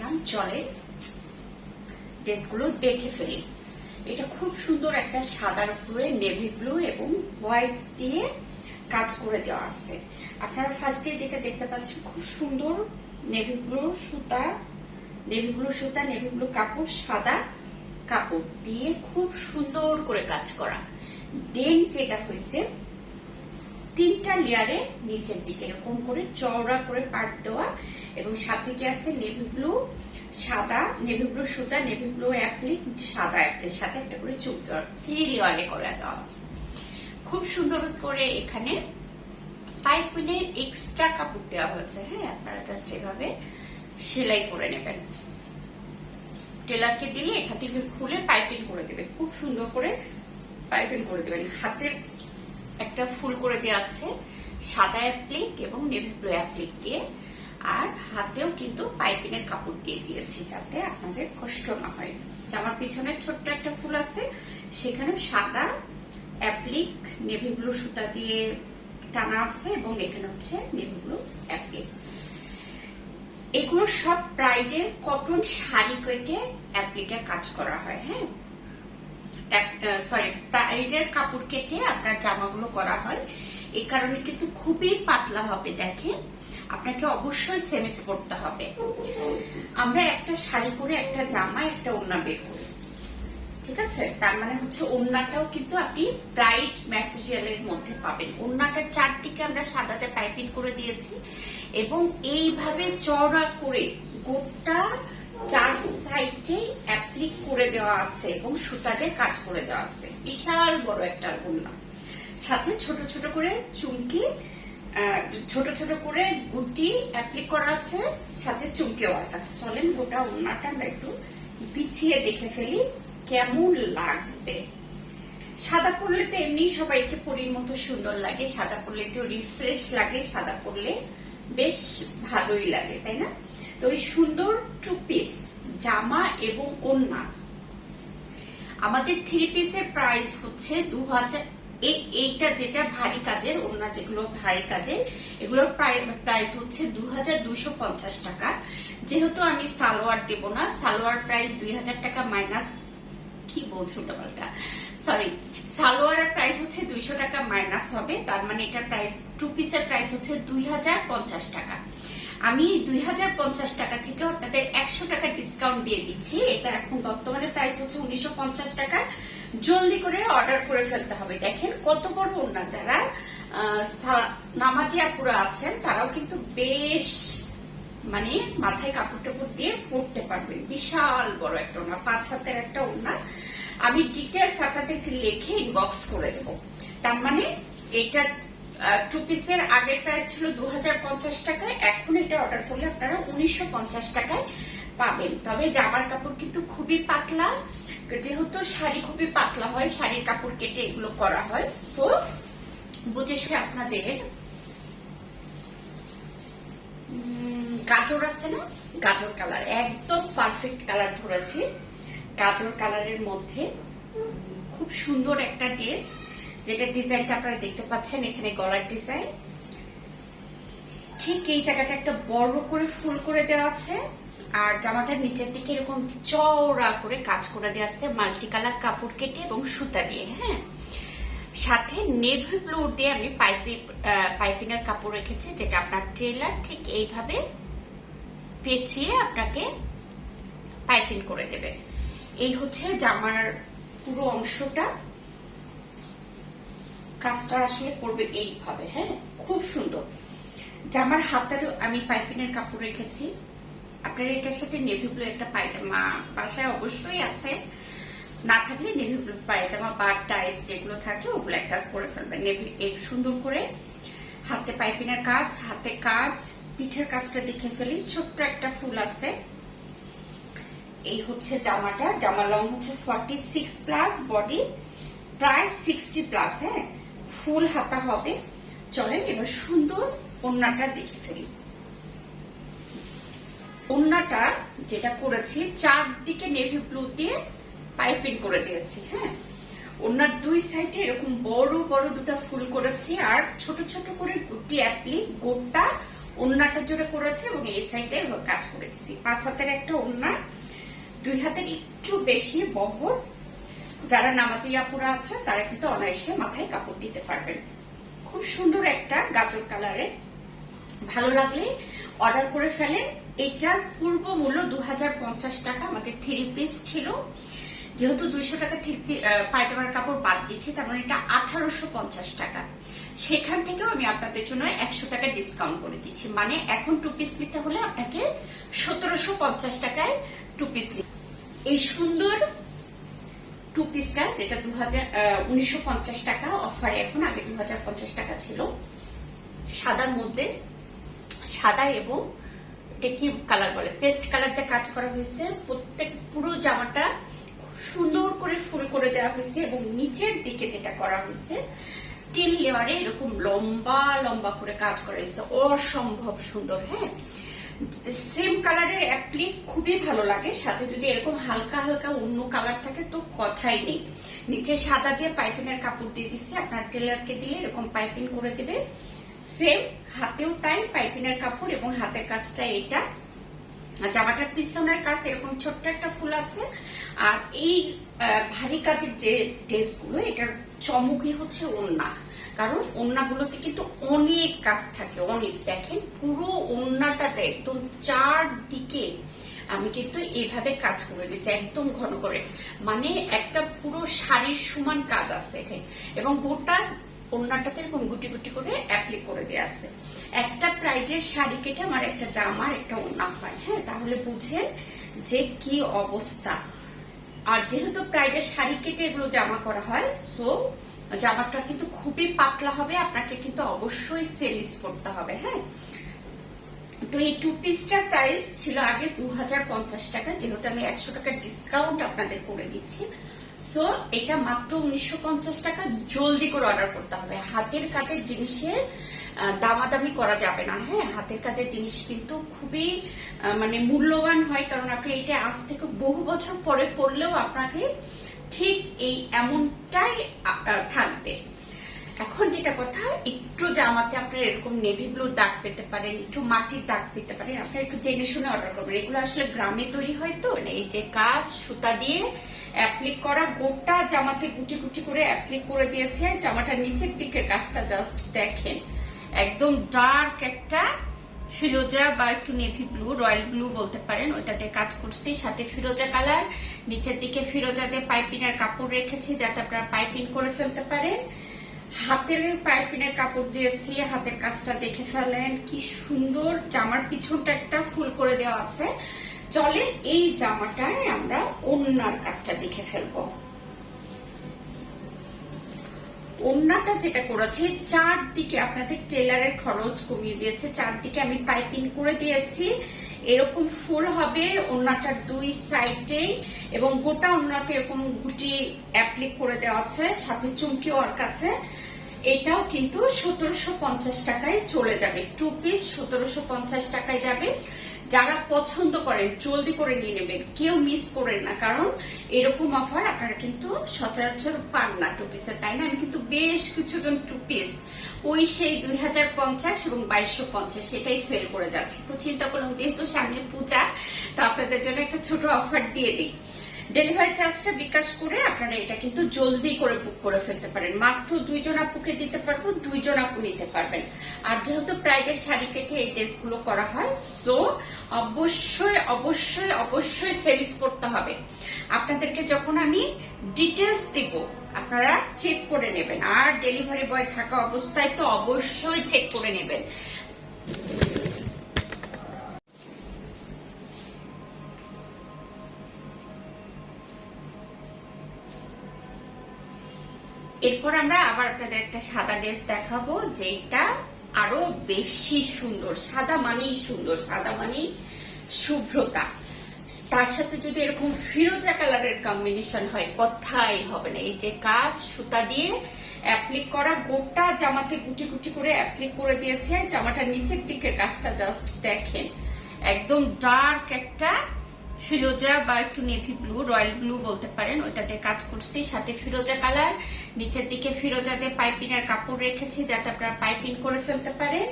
আসলাম। চলে ড্রেসগুলো দেখে ফেলি। এটা খুব সুন্দর একটা সাদার উপরে নেভি ব্লু এবং হোয়াইট দিয়ে কাজ করে দেওয়া আছে। আপনারা ফার্স্টে যেটা দেখতে পাচ্ছেন খুব সুন্দর নেভি ব্লু সুতা, নেভি ব্লু কাপড়, সাদা কাপড় দিয়ে খুব সুন্দর করে কাজ করা। দেন যেটা হয়েছে 3টা লেয়ারে নিচের দিকে এরকম করে চওড়া করে পাট দেওয়া এবং সাথে কি আছে নেভি ব্লু সাদা, নেভি ব্লু সুতা, নেভি ব্লু অ্যাপ্লিক, সাদা অ্যাপ্লিক, সাথে একটা করে চুমকি 3 লেয়ারে করে দেওয়া আছে। খুব সুন্দর করে এখানে পাইপিনের এক্সট্রা কাপড় দেওয়া হয়েছে। হ্যাঁ, আপনারা জাস্ট এভাবে সেলাই করে নেবেন। টেলারকে দিলে এখান থেকে খুলে পাইপিং করে দেবে, খুব সুন্দর করে পাইপিং করে দেবেন। হাতের একটা ফুল করে দেওয়া আছে সাদা অ্যাপ্লিক এবং নেভি ব্লু অ্যাপ্লিক দিয়ে, আর হাতেও কিন্তু পাইপিনের কাপড় দিয়ে দিয়েছি যাতে আপনাদের কষ্ট না হয়। জামার পিছনে ছোট্ট একটা ফুল আছে, সেখানেও সাদা অ্যাপ্লিক নেভি ব্লু সুতা দিয়ে টানা আছে এবং এখানে হচ্ছে নেভি ব্লু অ্যাপ্লিক। এগুলো সব ব্রাইডের কটন শাড়ি কেটে অ্যাপ্লিকের কাজ করা হয়। হ্যাঁ, ব্রাইডের কাপড় কেটে আপনার জামাগুলো করা হয়। এই কারণে কিন্তু খুবই পাতলা হবে। দেখেন, আপনাকে অবশ্যই সেমিস পরতে হবে। আমরা একটা শাড়ি করে একটা জামা একটা ওড়না বের করি, ঠিক আছে? তার মানে হচ্ছে ওড়নাটাও কিন্তু আপনি ব্রাইট ম্যাটেরিয়ালের মধ্যে পাবেন। ওড়নাটার চারদিকে আমরা সাদাতে পাইপিং করে দিয়েছি এবং এইভাবে চওড়া করে গোটা 4 সাইডে অ্যাপ্লিক করে দেওয়া আছে এবং সুতা দিয়ে কাজ করে দেওয়া আছে। বিশাল বড় একটা ওড়না, সাথে ছোট ছোট করে চুমকি, ছোট ছোট করে গুটি অ্যাপ্লিক করা আছে, সাথে চুমকিও আছে। চলেন গোটা ওড়নাটা আমরা একটু বিছিয়ে দেখে ফেলি কেমন লাগবে। সাদা পরলে তো এমনি সবাইকে পরীর মতো সুন্দর লাগে, সাদা পরলে একটু রিফ্রেশ লাগে, সাদা পরলে বেশ ভালোই লাগে, তাই না? তো এই সুন্দর 2 পিস জামা এবং ওড়না, আমাদের 3 পিসের প্রাইস হচ্ছে 2000। এইটা যেটা ভারী কাজের ওড়না, যেগুলো ভারী কাজের, এগুলোর প্রাইস হচ্ছে 2250 টাকা। যেহেতু আমি সালোয়ার দেব না, সালোয়ার প্রাইস 2000 টাকা মাইনাস, কি বলছো উল্টাপাল্টা, সরি, সালোয়ারের প্রাইস হচ্ছে 200 টাকা মাইনাস হবে। তার মানে এটার প্রাইস 2 পিসের প্রাইস হচ্ছে 2050 টাকা। আমি 2050 টাকা থেকে আপনাদের 100 টাকা ডিসকাউন্ট দিয়ে দিচ্ছি। এটা এখন বর্তমানে প্রাইস হচ্ছে 1950 টাকা। জলদি করে অর্ডার করে ফেলতে হবে। দেখেন কত বড় ওড়না, যারা নামাজি আপুরা আছেন তারাও কিন্তু বেশ মানে মাথায় কাপড় টাপড় দিয়ে পরতে পারবেন। বিশাল বড় একটা ওড়না, 5 হাতের একটা ওড়না। আমি ডিটেলস আপনাদেরকে লিখে ইনবক্স করে দেব। তার মানে এটা 2 পিসের আগের প্রাইস ছিল 2050 টাকা, এখন এটা অর্ডার করলে আপনারা 1950 টাকায় পাবেন। তবে জামার কাপড় কিন্তু খুবই পাতলা, যেহেতু শাড়ি খুবই পাতলা হয়, শাড়ির কাপড় কেটে এগুলো করা হয়। সো বুঝে আপনাদের গাজর আছে না, গাজর কালার একদম পারফেক্ট কালার ধরেছি। গাজর কালারের মধ্যে খুব সুন্দর একটা ড্রেস, যেটা ডিজাইনটা আপনারা দেখতে পাচ্ছেন এখানে গলার ডিজাইন, ঠিক এই জায়গাটা একটা বড় করে ফুল করে দেওয়া আছে, আর জামাটার নিচের দিকে এরকম চওড়া করে কাজ করে দেওয়া আছে মাল্টি কালার কাপড় কেটে এবং সুতা দিয়ে। হ্যাঁ, সাথে নেভি ব্লু দিয়ে আমি পাইপিনের কাপড় রেখেছি, যেটা আপনার টেলার ঠিক এইভাবে পেঁচিয়ে আপনাকে পাইপিং করে দেবে। এই হচ্ছে জামার পুরো অংশটা, কাজটা আসলে করবে এইভাবে। হ্যাঁ, খুব সুন্দর। জামার হাতেরও আমি পাইপিনের কাপড় রেখেছি। আপনার এটার সাথে নেভি ব্লু একটা পায়জামা বাসায় অবশ্যই আছে, না থাকলে নেভি ব্লু পায়জামা বা টাইস যেগুলো থাকে ওগুলো একটা করে ফেলবেন। নেভি সুন্দর করে হাতে পাইপিনের কাজ, হাতে কাজ, পিঠের কাজটা দেখে ফেলি। ছোট্ট একটা ফুল আছে। এই হচ্ছে জামাটা, জামা লং হচ্ছে 46 প্লাস, বডি প্রায় 60 প্লাস। হ্যাঁ, ফুল হাতা হবে। চলেন এবার সুন্দর ওড়নাটা দেখে ফেলি। ওড়নাটা যেটা করেছি চারদিকে নেভি ব্লু দিয়ে পাইপিং করে দিয়েছি। হ্যাঁ, ওড়নার 2 সাইডে এরকম বড় বড় 2টা ফুল করেছি, আর ছোট ছোট করে গুটি অ্যাপ্লিক গোটা ওড়নাটা জুড়ে করেছে এবং এই সাইডে কাজ করে দিছি। 5 হাতের একটা ওড়না, 2 হাতের একটু বেশি বহর। যারা নামাজি আপুরা আছে তারা কিন্তু অনায়াসে মাথায় কাপড় দিতে পারবেন। খুব সুন্দর একটা গাজর কালারের, ভালো লাগলে অর্ডার করে ফেলেন। এটার পূর্ব মূল্য 2050 টাকা। আমাদের 3 পিস ছিল, যেহেতু 200 টাকা পায়জামার কাপড় বাদ দিচ্ছি, তার মানে এটা 1850 টাকা। সেখান থেকেও আমি আপনাদের জন্য 100 টাকা ডিসকাউন্ট করে দিচ্ছি। মানে এখন 2 পিস নিতে হলে আপনাকে 1750 টাকায় 2 পিস নিতে। এই সুন্দর 2 পিসটা যেটা 1950 টাকা অফারে, এখন আগে 2050 টাকা ছিল, সাদার মধ্যে, সাদা এবং এটা কি কালার বলে, পেস্ট কালারটা কাজ করা হয়েছে। প্রত্যেক পুরো জামাটা সুন্দর করে ফুল করে দেওয়া হয়েছে এবং নিচের দিকে যেটা করা হয়েছে 3 লেয়ারে এরকম লম্বা লম্বা করে কাজ করা হয়েছে, অসম্ভব সুন্দর। হ্যাঁ, সেম কালারের অ্যাপ্লিক খুবই ভালো লাগে। সাথে যদি এরকম হালকা হালকা অন্য কালার থাকে তো কথাই নেই। নিচে সাদা দিয়ে পাইপিনের কাপড় দিয়ে দিচ্ছে, আপনার টেলারকে দিলে এরকম পাইপিং করে দেবে। সেম হাতেও তাই পাইপিনের কাপড় এবং হাতের কাজটা এটা। জামাটার পিছনের কাজ এরকম ছোট্ট একটা ফুল আছে। আর এই ভারী কাজের যে ড্রেসগুলো, এটার চমকই হচ্ছে ওড়না, কারণ ওড়নাগুলোতে কিন্তু অনেক কাজ থাকে, অনেক। দেখেন পুরো ওড়নাটাতে একদম চারদিকে আমি কিন্তু এইভাবে কাজ করে দিচ্ছি, একদম ঘন করে, মানে একটা পুরো শাড়ির সমান কাজ আছে এখানে। এবং গোটা ওড়নাটাতে এরকম গুটি গুটি করে অ্যাপ্লিক করে দেওয়া আছে। একটা প্রাইডের শাড়ি কেটে আমার একটা জামার একটা ওড়না হয়। হ্যাঁ, তাহলে বুঝেন যে কি অবস্থা। আর যেহেতু প্রাইডের শাড়ি কেটে এগুলো জামা করা হয়, সো জামাটা কিন্তু খুবই পাতলা হবে, আপনাকে কিন্তু অবশ্যই সেমিস পরতে হবে। হ্যাঁ, তো এই 2 পিসটার প্রাইস ছিল আগে 2050 টাকা, যেহেতু আমি 100 টাকা ডিসকাউন্ট আপনাদের করে দিচ্ছি, সো এটা মাত্র 1950 টাকা। জলদি করে অর্ডার করতে হবে। হাতের কাজের জিনিসের দামাদামি করা যাবে না। হ্যাঁ, হাতের কাজের জিনিস কিন্তু খুবই মানে মূল্যবান হয়, কারণ আপনি এটা আজ থেকে বহু বছর পরে পড়লেও আপনাকে ঠিক এই এমনটাই থাকবে। এখন যেটা কথা, একটু জামাতে আপনার এরকম নেভি ব্লু দাগ পেতে পারেন, একটু মাটির দাগ পেতে পারেন, আপনারা একটু জেনে শুনে অর্ডার করবেন। এগুলো আসলে গ্রামে তৈরি হয়, তো এই যে কাজ সুতা দিয়ে অ্যাপ্লিক করা, গোটা জামাতে গুটি গুটি করে অ্যাপ্লিক করে দিয়েছে। জামাটার নিচের দিকের কাজটা জাস্ট দেখেন, একদম ডার্ক একটা ফিরোজা বা একটু নেভি ব্লু, রয়্যাল ব্লু বলতে পারেন, ওইটাতে কাজ করছি। সাথে ফিরোজা কালার, নিচের দিকে ফিরোজা দিয়ে পাইপিনের কাপড় রেখেছি যাতে আপনারা পাইপিং করে ফেলতে পারেন। হাতের পাইপিনের কাপড় দিয়েছি, হাতের কাজটা দেখে ফেলেন কি সুন্দর। জামার পিছনটা একটা ফুল করে দেওয়া আছে। চলেন এই জামাটায় আমরা ওড়নার কাজটা দেখে ফেলবো। ওড়নাটা যেটা করেছে, চারদিকে আপনাদের টেলারের খরচ কমিয়ে দিয়েছে, চারদিকে আমি পাইপিং করে দিয়েছি। এরকম ফুল হবে ওড়নাটার 2 সাইডে এবং গোটা ওড়নাতে এরকম গুটি অ্যাপ্লিক করে দেওয়া আছে, সাথে চুমকি ওয়ার্ক আছে। এটাও কিন্তু 1750 টাকায় চলে যাবে। 2 পিস 1750 টাকায় যাবে। যারা পছন্দ করেন জলদি করে নিয়ে নেবেন, কেউ মিস করেন না, কারণ এরকম অফার আপনারা কিন্তু সচরাচর পান না 2 পিসের, তাই না? আমি কিন্তু বেশ কিছুজন 2 পিস ওই সেই 2050 এবং 2250 সেটাই সেল করে যাচ্ছি। তো চিন্তা করলাম যেহেতু সামনে পূজা, তো আপনাদের জন্য একটা ছোট অফার দিয়ে দিই। ডেলিভারি চার্জটা বিকাশ করে আপনারা এটা কিন্তু জলদি করে বুক করে ফেলতে পারেন। মাত্র 2 জন আপুকে দিতে পারবো, 2 জন আপু নিতে পারবেন। আর যেহেতু প্রাইডের শাড়ি কেটে এই ড্রেসগুলো করা হয়, সো অবশ্যই অবশ্যই অবশ্যই সেভিস করতে হবে। আপনাদেরকে যখন আমি ডিটেলস দিব আপনারা চেক করে নেবেন, আর ডেলিভারি বয় থাকা অবস্থায় তো অবশ্যই চেক করে নেবেন। এরপর আমরা আবার আপনাদের একটা সাদা ড্রেস দেখাবো, যেটা আরো বেশি সুন্দর। সাদা মানেই সুন্দর, সাদা মানেই শুভ্রতা। তার সাথে যদি এরকম ফিরোজা কালারের কম্বিনেশন হয়, কথাই হবে না। এই যে কাজ সুতা দিয়ে অ্যাপ্লিক করা, গোটা জামাতে গুটি গুটি করে অ্যাপ্লিক করে দিয়েছে। জামাটার নিচের দিকের কাজটা জাস্ট দেখেন, একদম ডার্ক একটা ফিরোজা বা একটু নেভি ব্লু, রয়্যাল ব্লু বলতে পারেন, ওইটাতে কাজ করছি। সাথে ফিরোজা কালার, নিচের দিকে ফিরোজা দিয়ে পাইপিনের কাপড় রেখেছি যাতে আপনারা পাইপিং করে ফেলতে পারেন।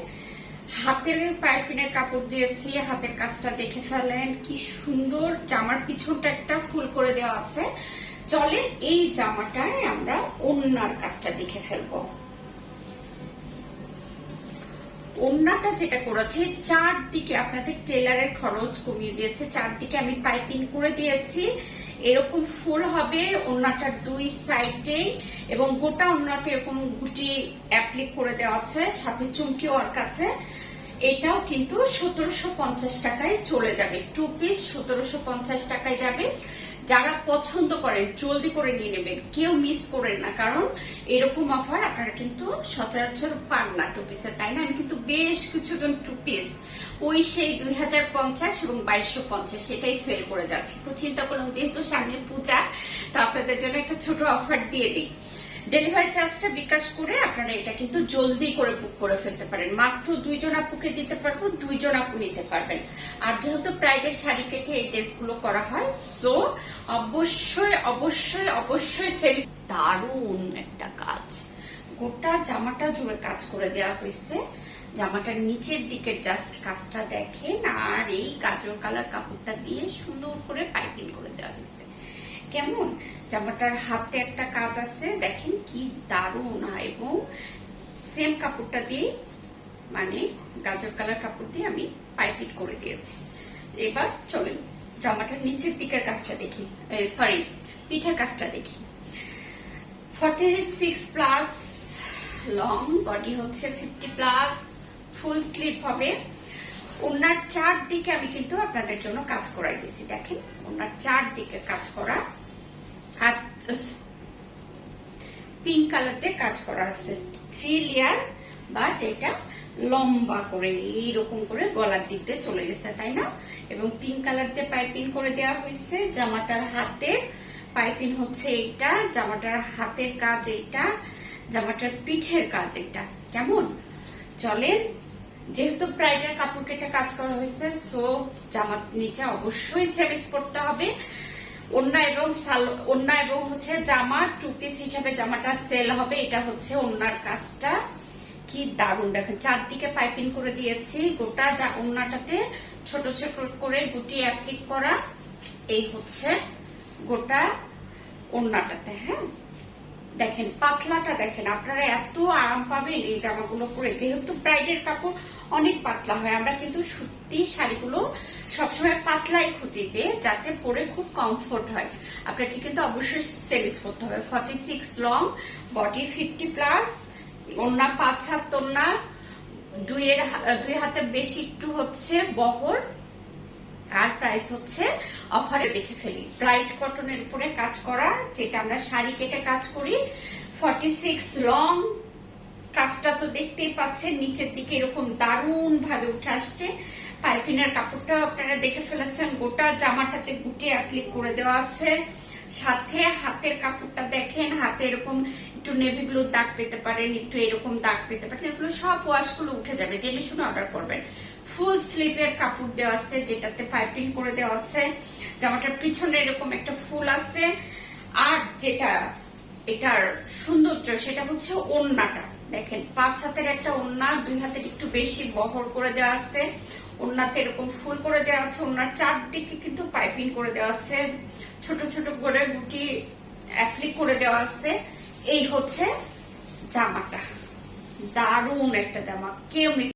হাতের পাইপিনের কাপড় দিয়েছি, হাতের কাজটা দেখে ফেলেন কি সুন্দর। জামার পিছনটা একটা ফুল করে দেওয়া আছে। চলেন এই জামাটায় আমরা ওড়নার কাজটা দেখে ফেলবো। ওড়নাটা যেটা করেছি, চারদিকে আপনাদের টেলারের খরচ কমিয়ে দিয়েছে, চারদিকে আমি পাইপিং করে দিয়েছি। এরকম ফুল হবে ওড়নাটার দুই সাইডে, এবং গোটা ওড়নাতে এরকম গুটি অ্যাপ্লিক করে দেওয়া আছে, সাথে চুমকি ওয়ার্ক আছে। এটাও কিন্তু 1750 টাকায় চলে যাবে। 2 পিস 1750 টাকায় যাবে। যারা পছন্দ করেন জলদি করে নিয়ে নেবেন, কেউ মিস করেন না, কারণ এরকম অফার আপনারা কিন্তু সচরাচর পান না 2 পিসের, তাই না? আমি কিন্তু বেশ কিছুদিন 2 পিস ওই সেই 2050 এবং 2250 সেটাই সেল করে যাচ্ছি। তো চিন্তা করলাম যেহেতু সামনে পূজা, তো আপনাদের জন্য একটা ছোট অফার দিয়ে দিই। ডেলিভারি চার্জটা বিকাশ করে আপনারা এটা কিন্তু জলদি করে বুক করে ফেলতে পারেন। মাত্র 2 জন আপুকে দিতে পারবো, 2 জন আপু নিতে পারবেন। আর যেহেতু প্রাইডের শাড়ি কেটে এই ড্রেসগুলো করা হয়, সো অবশ্যই অবশ্যই অবশ্যই সেভিস। দারুণ একটা কাজ, গোটা জামাটা জুড়ে কাজ করে দেওয়া হয়েছে। জামাটার নিচের দিকের জাস্ট কাজটা দেখেন, আর এই গাজর কালার কাপড়টা দিয়ে সুন্দর করে পাইপিং করে দেওয়া হয়েছে। কেমন? জামাটার হাতে একটা কাজ আছে, দেখেন কি দারুণ। এবং সেম কাপড়টা দিয়ে, মানে গাজর কালার কাপড় দিয়ে আমি পাইপিং করে দিয়েছি। এবার চলেন জামাটার নিচের দিকের কাজটা দেখি, সরি পিঠের কাজটা দেখি। 46 প্লাস লং, বডি হচ্ছে 50 প্লাস, ফুল স্লিভ হবে। ওনার চারদিকে আমি কিন্তু আপনাদের জন্য কাজ করাই দিয়েছি। দেখেন ওনার চারদিকে কাজ করা, পিঙ্ক কালার দিয়ে কাজ করা আছে, 3 লেয়ার। বাট এটা লম্বা করে এইরকম করে গলার দিক দিয়ে চলে গেছে, তাই না? এবং পিঙ্ক কালার দিয়ে পাইপিং করে দেওয়া হয়েছে। জামাটার হাতের পাইপিং হচ্ছে এইটা, জামাটার হাতের কাজ এইটা, জামাটার পিঠের কাজ এটা। কেমন? চলেন, যেহেতু প্রাইডের কাপড় কেটে কাজ করা হয়েছে, সো জামার নিচে অবশ্যই সেভিস করতে হবে। ওড়না এবং হচ্ছে জামা 2 পিস হিসাবে জামাটা সেল হবে। এটা হচ্ছে ওড়নার কাজটা, কি দারুণ। দেখেন চারদিকে পাইপিং করে দিয়েছি, গোটা ওড়নাটাতে ছোট ছোট করে গুটি অ্যাপ্লিক করা। এই হচ্ছে গোটা ওড়নাটাতে। হ্যাঁ, দেখেন পাতলাটা দেখেন, আপনারা এত আরাম পাবেন এই জামাগুলো পরে। যেহেতু ব্রাইডের কাপড় অনেক পাতলা হয়, আমরা কিন্তু সত্যি শাড়িগুলো সবসময় পাতলাই খুঁজি, যে যাতে পরে খুব কমফোর্ট হয়। আপনাকে কিন্তু অবশ্যই সেভিস করতে হবে। 46 লং, বডি 50 প্লাস, ওড়না 5 হাত ওড়না, 2 হাতের বেশি একটু হচ্ছে বহর। আর প্রাইস হচ্ছে অফারে দেখে ফেলি, ব্রাইট কটনের উপরে কাজ করা, যেটা আমরা শাড়ি কেটে কাজ করি। 46 লং, কাজটা তো দেখতেই পাচ্ছেন, নিচের দিকে এরকম দারুণ ভাবে উঠে আসছে। পাইপিনের কাপড়টাও আপনারা দেখে ফেলেছেন, গোটা জামাটাতে গুটি অ্যাপ্লিক করে দেওয়া আছে। সাথে হাতের কাপড়টা দেখেন, হাতে এরকম একটু নেভি ব্লু দাগ পেতে পারেন, একটু এরকম দাগ পেতে পারেন, এগুলো সব ওয়াশগুলো উঠে যাবে, জেনে শুনে অর্ডার করবেন। ফুল স্লিভের কাপড় দেওয়া আছে, যেটাতে পাইপিং করে দেওয়া আছে। জামাটার পিছনে এরকম একটা ফুল আছে। আর যেটা এটার সৌন্দর্য সেটা হচ্ছে ওড়নাটা দেখেন, 5 হাতের একটা ওড়না, 2 হাতের একটু বেশি বহর করে দেওয়া আছে। ওড়নাতে এরকম ফুল করে দেওয়া আছে, ওড়নার চারদিকে কিন্তু পাইপিং করে দেওয়া আছে, ছোট ছোট করে গুটি অ্যাপ্লিক করে দেওয়া আছে। এই হচ্ছে জামাটা, দারুণ একটা জামা, কেউ মিস